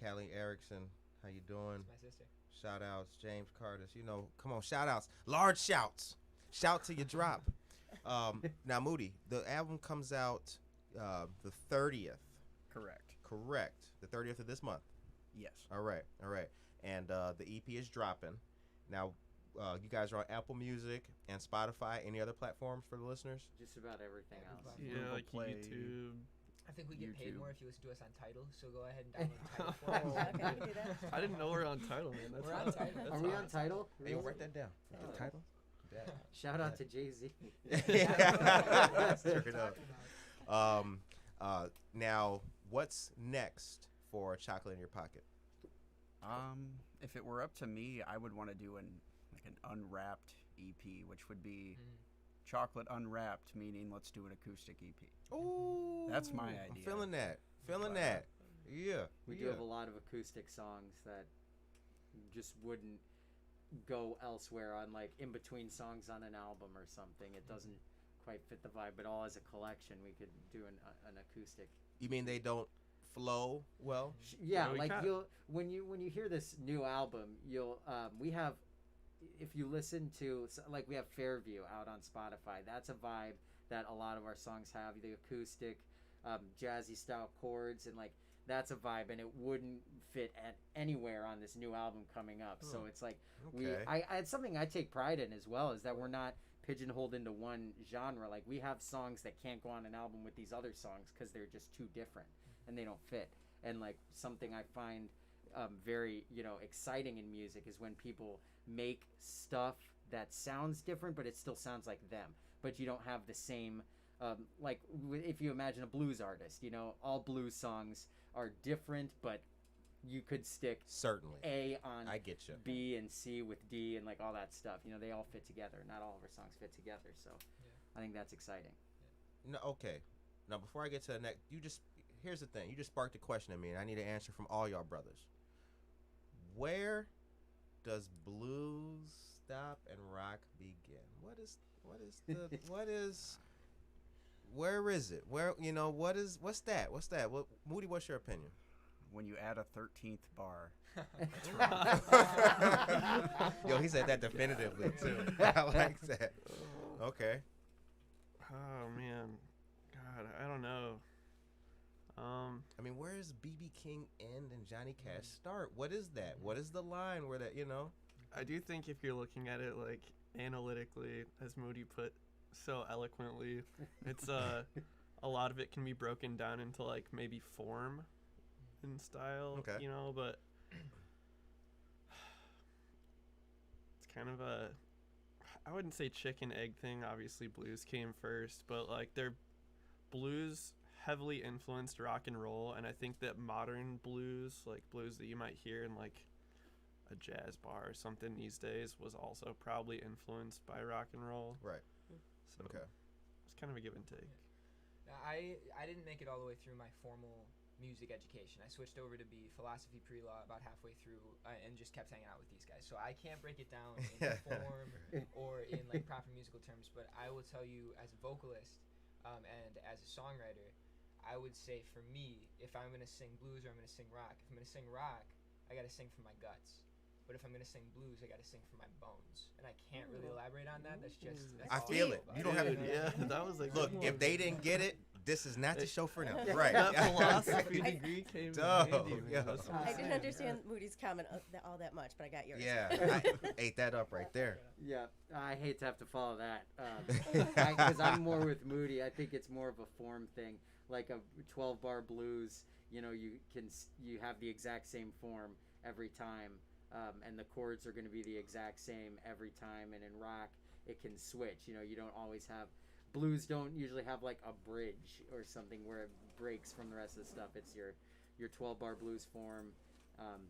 Callie Erickson, how you doing? That's my sister. Shout outs, James Curtis. You know, come on, shout outs. Large shouts. Shout till you drop. Now, Moody, the album comes out the 30th. Correct. The 30th of this month. Yes. All right. And the EP is dropping. Now, you guys are on Apple Music and Spotify. Any other platforms for the listeners? Just about everything else. Yeah, like Play, YouTube. I think we get paid YouTube. more if you listen to us on Tidal, so go ahead and download Tidal for us. Okay, we can do that. I didn't know we're on Tidal, man. That's We're on awesome. Tidal. Are we on Tidal? Hey, yo, write that down. Oh. The title? Shout out to Jay-Z. Straight up. Now, what's next for Chocolate in Your Pocket? If it were up to me, I would want to do an unwrapped EP, which would be chocolate unwrapped, meaning let's do an acoustic EP. Ooh, That's my I'm idea. feeling that. Yeah. We do have a lot of acoustic songs that just wouldn't go elsewhere on, like, in between songs on an album or something. It doesn't quite fit the vibe, but all as a collection we could do an acoustic. You mean they don't flow well. Yeah, Yeah, we like got- you'll when you hear this new album, you'll we have, if you listen to like we have Fairview out on Spotify. That's a vibe that a lot of our songs have, the acoustic, jazzy style chords, and like that's a vibe, and it wouldn't fit at anywhere on this new album coming up. So it's like Okay. it's something I take pride in as well, is that we're not pigeonholed into one genre. Like we have songs that can't go on an album with these other songs because they're just too different and they don't fit. And like something I find very exciting in music is when people make stuff that sounds different but it still sounds like them, but you don't have the same if you imagine a blues artist, all blues songs are different, but you could stick Certainly. A on I get you. B and C with D and like all that stuff. They all fit together. Not all of our songs fit together, so I think that's exciting. No, okay. Now before I get to the next, here's the thing. You just sparked a question in me, and I need an answer from all y'all brothers. Where does blues stop and rock begin? Where is it? What's that? Moody, what's your opinion? When you add a 13th bar. Yo, he said that definitively too. I like that. Okay. Oh man, God, I don't know. I mean, where does BB King end and Johnny Cash start? What is that? What is the line where that, I do think if you're looking at it like analytically, as Moody put so eloquently, it's a lot of it can be broken down into like maybe form and style, Okay. But it's kind of I wouldn't say chicken egg thing. Obviously blues came first, but like their blues heavily influenced rock and roll, and I think that modern blues, like blues that you might hear in like a jazz bar or something these days, was also probably influenced by rock and roll. Right. So Okay. it's kind of a give and take. I didn't make it all the way through my formal music education. I switched over to be philosophy pre-law about halfway through, and just kept hanging out with these guys. So I can't break it down in form or in like proper musical terms, but I will tell you as a vocalist and as a songwriter, I would say for me, if I'm going to sing blues or I'm going to sing rock, if I'm going to sing rock, I got to sing from my guts. But if I'm going to sing blues, I got to sing from my bones. And I can't really elaborate on that. That's I all feel know it. about You don't have Dude, yeah, that was like Look, if they didn't get it, this is not the show for them. that Right. philosophy degree came in Dog, handy, man. yeah. That's what I'm I didn't saying. understand Moody's comment all that much, but I got yours. Yeah, I ate that up right there. Yeah, I hate to have to follow that because I'm more with Moody. I think it's more of a form thing, like a 12-bar blues. You have the exact same form every time, and the chords are going to be the exact same every time. And in rock, it can switch. You don't always have. Blues don't usually have like a bridge or something where it breaks from the rest of the stuff. It's your 12-bar blues form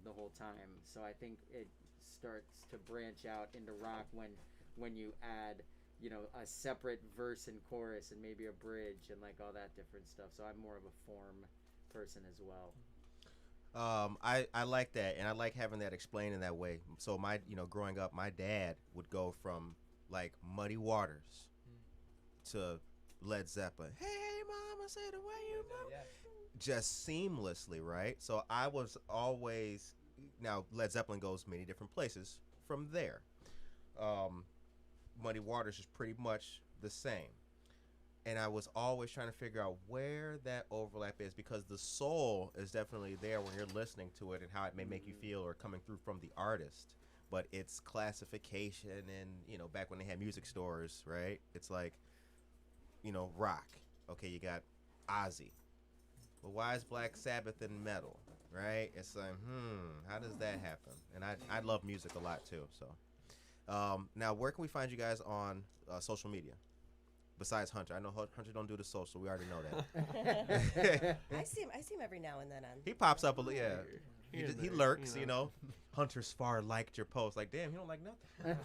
the whole time. So I think it starts to branch out into rock when you add a separate verse and chorus and maybe a bridge and like all that different stuff. So I'm more of a form person as well. I like that, and I like having that explained in that way. So my growing up, my dad would go from like Muddy Waters to Led Zeppelin. Hey mama, say the way you move. Yeah. Just seamlessly, right? So I was always, now Led Zeppelin goes many different places from there. Muddy Waters is pretty much the same. And I was always trying to figure out where that overlap is, because the soul is definitely there when you're listening to it and how it may make you feel or coming through from the artist. But it's classification and, back when they had music stores, right? It's like, rock. Okay, you got Ozzy. But why is Black Sabbath in metal, right? It's like, how does that happen? And I love music a lot too. So, now where can we find you guys on social media? Besides Hunter, I know Hunter don't do the social. We already know that. I see him every now and then on. He pops up a yeah. Here and He there, lurks, Hunter Spar liked your post. Like, damn, he don't like nothing.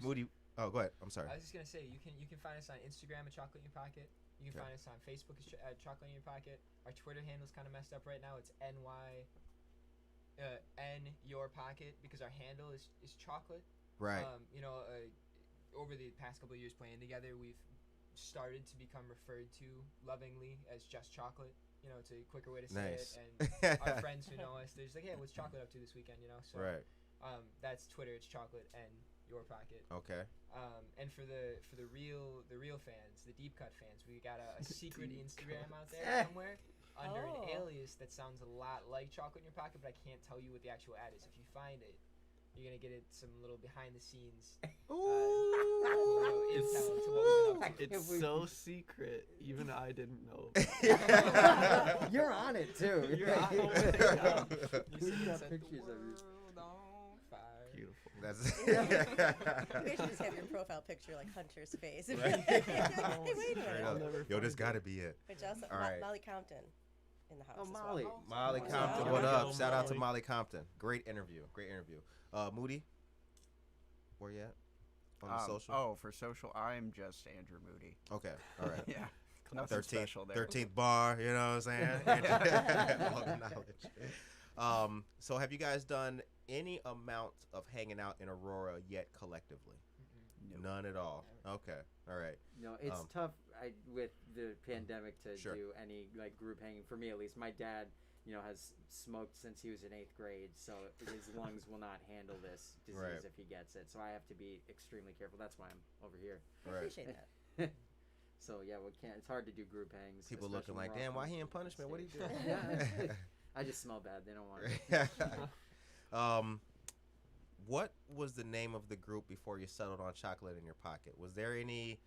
Moody. Oh, go ahead. I'm sorry. I was just gonna say you can find us on Instagram at Chocolate in Your Pocket. You can find us on Facebook at Chocolate in Your Pocket. Our Twitter handle's kind of messed up right now. It's N Your Pocket, because our handle is chocolate. Right. Over the past couple of years playing together, we've started to become referred to lovingly as just chocolate. you know, it's a quicker way to say Nice. it. And our friends who know us, they're just like, hey, what's Chocolate up to this weekend, you know? So Right. that's Twitter. It's Chocolate and Your Pocket. Okay. And for the real fans, the deep cut fans, we got a secret Instagram out there somewhere under an alias that sounds a lot like Chocolate in Your Pocket, but I can't tell you what the actual ad is. If you find it, you're gonna get some little behind the scenes intel to what we've been up to. It's so secret. Even I didn't know. You're on it too. You're on You see, We it got said, pictures of you. "The world on fire." Beautiful. That's You should just have your profile picture like Hunter's face. Right. Hey, wait a Straight minute. up. never Yo, this find gotta it. be it. But also, All right. Molly Compton in the house. Oh, as well. Molly. Molly Oh, Compton, wow. what up? Yo, Shout out to Molly. Molly Compton. Great interview. Great interview. Moody, where you at? On the social? Oh, for social, I'm just Andrew Moody. Okay. All right. Yeah. Nothing 13th, special there. 13th bar, you know what I'm saying? All the knowledge. So have you guys done any amount of hanging out in Aurora yet collectively? No. None at all. Okay. All right. No, it's tough with the pandemic to Sure. do any like group hanging. For me, at least, my dad, has smoked since he was in 8th grade, so his lungs will not handle this disease Right. if he gets it. So I have to be extremely careful. That's why I'm over here. I Right. appreciate that. So yeah, we can't. It's hard to do group hangs. People especially looking like, when we're damn, all why on he in on punishment? What he stage." do? Yeah, I just smell bad. They don't want it. What was the name of the group before you settled on Chocolate in Your Pocket? Was there any?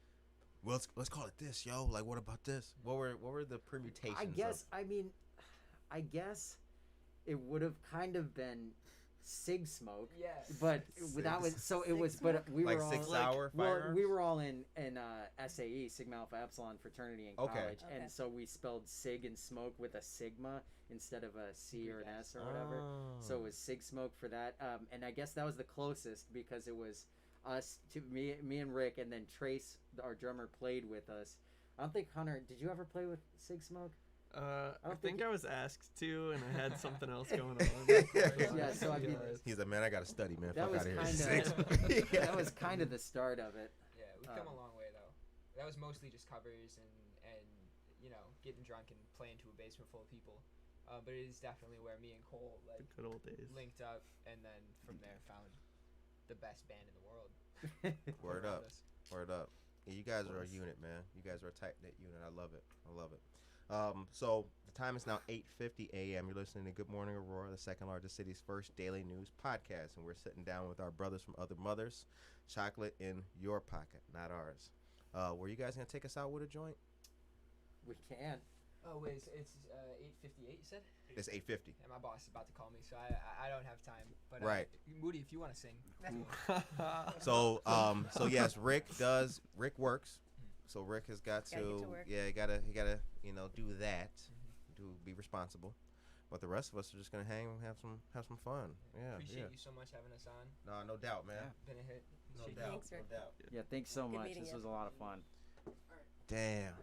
Well, let's call it this, yo. Like, what about this? What were the permutations? I guess. I guess it would have kind of been Sig Smoke. Yes. But that was so it was. But we like were all 6 hour well, firearms? we were all in SAE, Sigma Alpha Epsilon fraternity in Okay. college, Okay. and so we spelled Sig and Smoke with a Sigma instead of a C or an S or whatever. So it was Sig Smoke for that. And I guess that was the closest because it was us to me and Rick, and then Trace, our drummer, played with us. I don't think Hunter. Did you ever play with Sig Smoke? I don't think think I was asked to, and I had something else going on. Yeah, so I mean, He's like, man, I gotta study, man. that Fuck was out of here. kind Six. of that was kind of the start of it. Yeah, we've come a Um, long way though. That was mostly just covers and getting drunk and playing to a basement full of people. But it is definitely where me and Cole The good old days. linked up, and then from there found the best band in the world. Word around up. us. Word up. Yeah, you guys are a unit, man. You guys are a tight knit unit. I love it. I love it. So the time is now 8:50 a.m. You're listening to Good Morning Aurora, the second largest city's first daily news podcast, and we're sitting down with our brothers from other mothers. Chocolate in your pocket, not ours. Were you guys gonna take us out with a joint? We can. Oh wait, it's 8:58. You said? It's 8:50. Yeah, my boss is about to call me, so I don't have time. But Right. Moody, if you want to sing, So yes, Rick works. So Rick has got Gotta get to, to work. yeah, he gotta do that, be responsible. But the rest of us are just gonna hang and have some fun. Yeah, appreciate you so much having us on. No doubt, man. Been a hit. No Shake doubt. Thanks, Rick. No doubt. Yeah, thanks so Good much. meeting This you. was a lot of fun. Damn.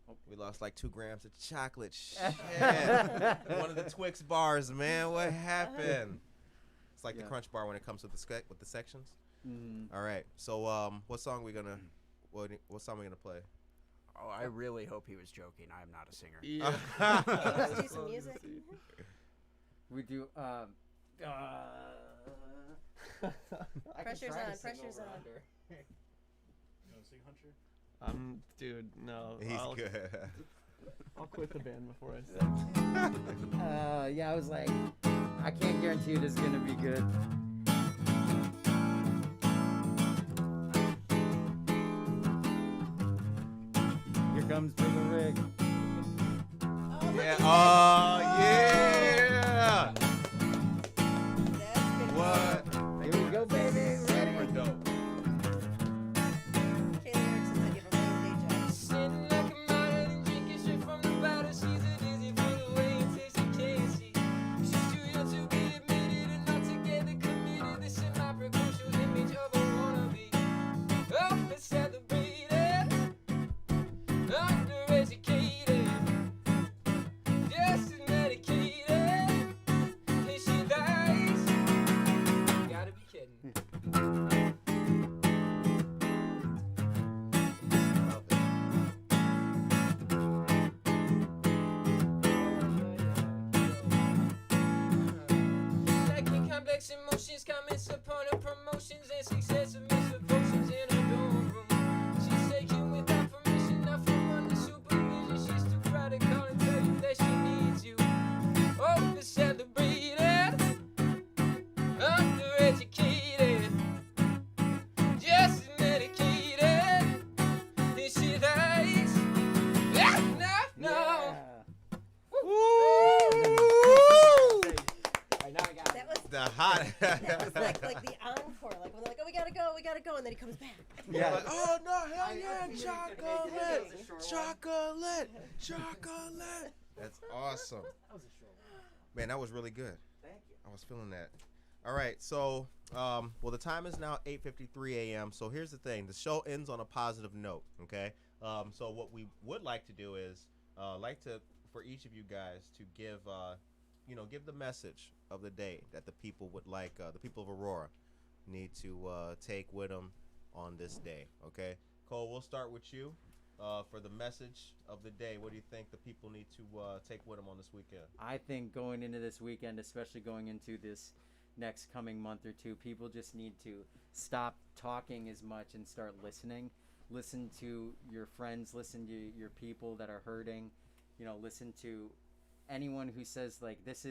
Oh. We lost like 2 grams of chocolate. Shit. One of the Twix bars, man. What happened? It's like the Yeah. Crunch bar when it comes with the sections. Mm. All right. So what song we gonna what song we gonna play? Oh, I really hope he was joking. I am not a singer. Yeah. Let's do some music. We do. I can Pressure's try to on, sing pressure's over on. under. You want to sing, Hunter? Dude, no. He's good. I'll quit the band before I sing. Yeah, I was like, I can't guarantee it is gonna be good. Here comes Big Rick. Yeah. Oh yeah. That's good. What? Here we go, baby. Super Ready? dope. Okay, lyrics is that you have a really day job. Sitting like a model and drinking straight from the bottle. She's a dizzy for the way it tastes of KFC. She's too young to be admitted and not together committed. This is my precocious image of a wannabe. Oh, let's celebrate it. Undereducated. Just as complex emotions, comments upon her promotions, and successive misfortunes in her dorm room. She's taken without permission, not from under supervision. She's too proud to call and tell you that she needs you. Over celebrated, undereducated, just as medicated, and she likes. No. That was The hot. that was like the encore, like when they're like, oh, we gotta go, and then he comes back. Yeah. Like, oh no, hell yeah, chocolate. That's awesome. Man, that was really good. Thank you. I was feeling that. All right, so well, the time is now 8:53 a.m. So here's the thing: the show ends on a positive note. Okay. So what we would like to do is for each of you guys to give give the message of the day that the people would like, the people of Aurora need to take with them on this day. Okay, Cole, we'll start with you for the message of the day. What do you think the people need to take with them on this weekend? I think going into this weekend, especially going into this next coming month or two, people just need to stop talking as much and start listening. Listen to your friends, listen to your people that are hurting, listen to anyone who says like, this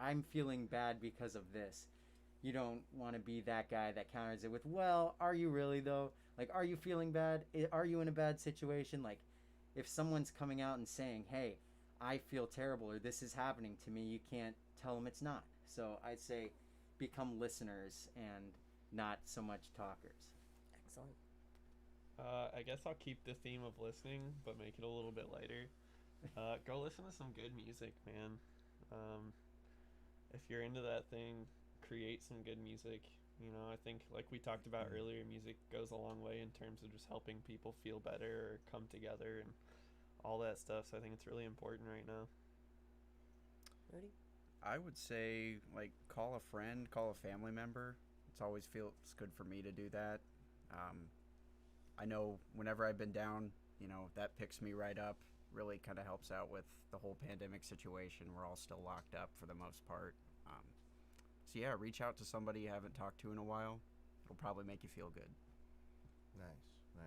I'm feeling bad because of this. You don't want to be that guy that counters it with, well, are you really though? Like, are you feeling bad? Are you in a bad situation? Like, if someone's coming out and saying, hey, I feel terrible, or this is happening to me, you can't tell them it's not. So I'd say become listeners and not so much talkers. Excellent. I guess I'll keep the theme of listening, but make it a little bit lighter. Go listen to some good music, man. If you're into that thing, create some good music. I think like we talked about earlier, music goes a long way in terms of just helping people feel better or come together and all that stuff. So I think it's really important right now. Rudy? I would say, like, call a friend, call a family member. It's always feels good for me to do that. I know whenever I've been down, that picks me right up. Really kind of helps out with the whole pandemic situation. We're all still locked up for the most part. So yeah, reach out to somebody you haven't talked to in a while. It'll probably make you feel good. Nice.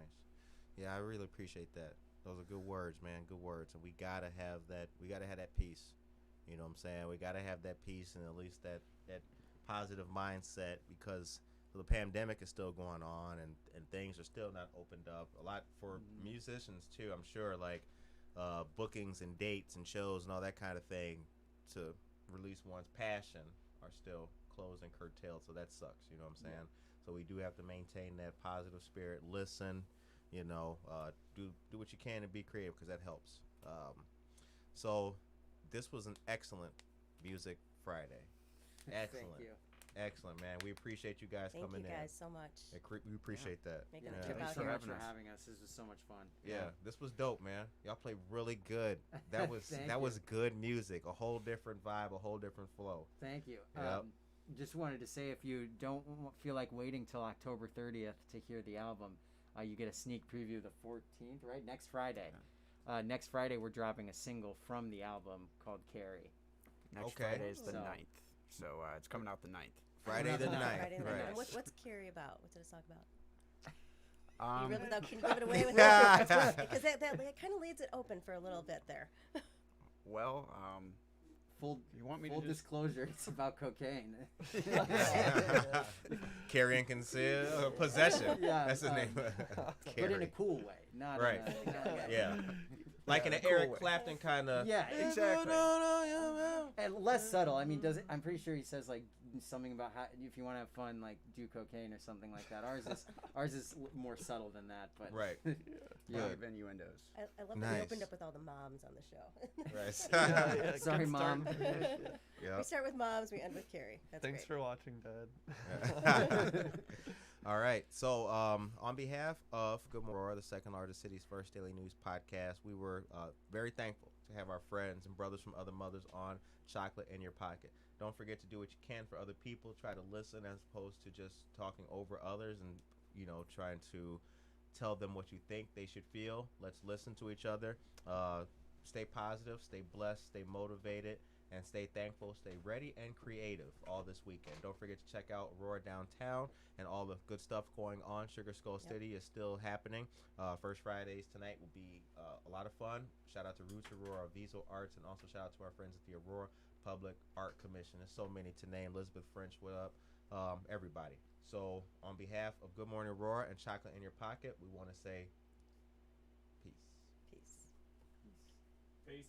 Yeah, I really appreciate that. Those are good words, man. Good words. And we gotta have that. We gotta have that peace. You know what I'm saying? We gotta have that peace and at least that positive mindset, because the pandemic is still going on and things are still not opened up. A lot for musicians too, I'm sure, like bookings and dates and shows and all that kind of thing to release one's passion are still closed and curtailed. So that sucks. You know what I'm saying? Yeah. So we do have to maintain that positive spirit. Listen, do what you can and be creative, because that helps. So this was an excellent Music Friday. Excellent. Thank you. Excellent, man. We appreciate you guys coming in. Thank you guys so much. We appreciate that. Making Yeah. a trip Thanks out so here. much for having us. This was so much fun. Yeah, this was dope, man. Y'all played really good. That was Thank that you. was good music. A whole different vibe, a whole different flow. Thank you. Yep. Just wanted to say, if you don't feel like waiting till October 30th to hear the album, you get a sneak preview the 14th, right? Next Friday. Next Friday, we're dropping a single from the album called Carrie. Next Okay. Friday is the So- 9th. So it's coming out the 9th. Friday the 9th. Friday the Right. 9th. And what's Carrie about? What's it a song about? Um, Can you give it away with that? Because that kind of leaves it open for a little bit there. well, Full you want me to full just disclosure, it's about cocaine. Carry and conceal possession. Yeah, That's the name. but in a Carry. cool way, not Right. In a, Yeah. Like in an cool Eric way. Clapton kind of. Yeah, exactly. and less subtle. I mean, I'm pretty sure he says like something about how if you want to have fun, like do cocaine or something like that. Ours is more subtle than that, but Right. yeah. Give innuendos. I love that we Nice. opened up with all the moms on the show. Right. Sorry, good start. Mom. Yeah. We start with moms, we end with Carrie. That's Thanks great. for watching, Dad. All right. So, on behalf of Good Morning Aurora, the second largest city's first daily news podcast, we were very thankful to have our friends and brothers from other mothers on Chocolate in Your Pocket. Don't forget to do what you can for other people. Try to listen as opposed to just talking over others and, trying to tell them what you think they should feel. Let's listen to each other. Stay positive, stay blessed, stay motivated, and stay thankful, stay ready, and creative all this weekend. Don't forget to check out Aurora downtown and all the good stuff going on. Sugar Skull City is still happening. First Fridays tonight will be a lot of fun. Shout out to Roots Aurora, Visual Arts, and also shout out to our friends at the Aurora Public Art Commission. There's so many to name. Elizabeth French, what up? Everybody. So on behalf of Good Morning Aurora and Chocolate in Your Pocket, we want to say peace. Peace. Peace.